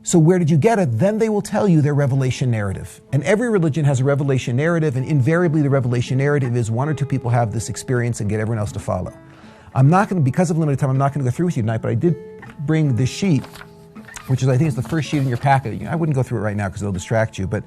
So where did you get it? Then they will tell you their revelation narrative. And every religion has a revelation narrative, and invariably the revelation narrative is one or two people have this experience and get everyone else to follow. I'm not going to, because of limited time, I'm not going to go through with you tonight, but I did bring this sheet, which is, I think, is the first sheet in your packet. I wouldn't go through it right now because it'll distract you, but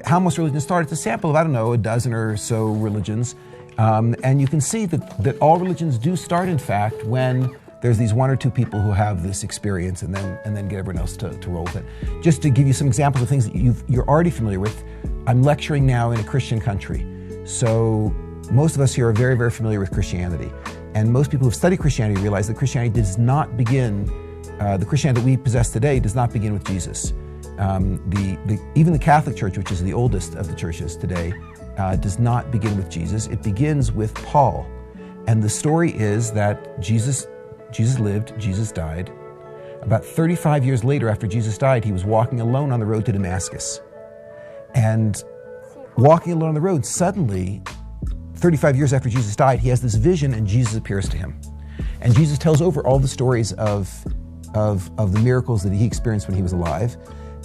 how most religions start. It's a sample of, I don't know, a dozen or so religions. And you can see that all religions do start, in fact, when there's these one or two people who have this experience and then get everyone else to roll with it. Just to give you some examples of things that you're already familiar with, I'm lecturing now in a Christian country. So most of us here are very, very familiar with Christianity. And most people who've studied Christianity realize that Christianity does not begin, the Christianity that we possess today does not begin with Jesus. Even the Catholic Church, which is the oldest of the churches today, does not begin with Jesus. It begins with Paul. And the story is that Jesus lived, Jesus died. About 35 years later, after Jesus died, he was walking alone on the road to Damascus. And walking alone on the road, suddenly, 35 years after Jesus died, he has this vision and Jesus appears to him. And Jesus tells over all the stories of the miracles that he experienced when he was alive.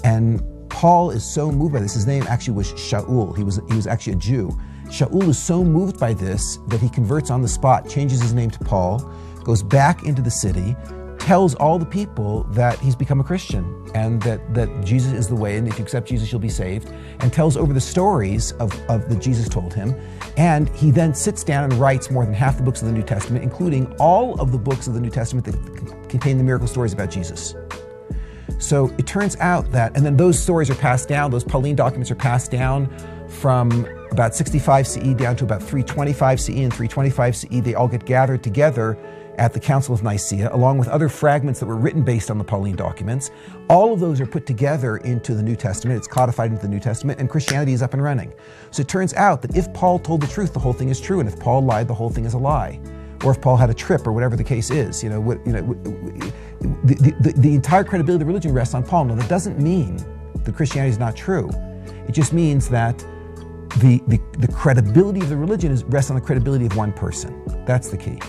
And Paul is so moved by this. His name actually was Shaul. He was actually a Jew. Shaul is so moved by this that he converts on the spot, changes his name to Paul, goes back into the city, tells all the people that he's become a Christian and that Jesus is the way, and if you accept Jesus, you'll be saved, and tells over the stories of that Jesus told him. And he then sits down and writes more than half the books of the New Testament, including all of the books of the New Testament that contain the miracle stories about Jesus. So it turns out that, and then those stories are passed down, those Pauline documents are passed down from about 65 CE down to about 325 CE, and 325 CE, they all get gathered together at the Council of Nicaea, along with other fragments that were written based on the Pauline documents. All of those are put together into the New Testament. It's codified into the New Testament, and Christianity is up and running. So it turns out that if Paul told the truth, the whole thing is true, and if Paul lied, the whole thing is a lie. Or if Paul had a trip, or whatever the case is, the entire credibility of the religion rests on Paul. Now, that doesn't mean that Christianity is not true. It just means that the credibility of the religion rests on the credibility of one person. That's the key.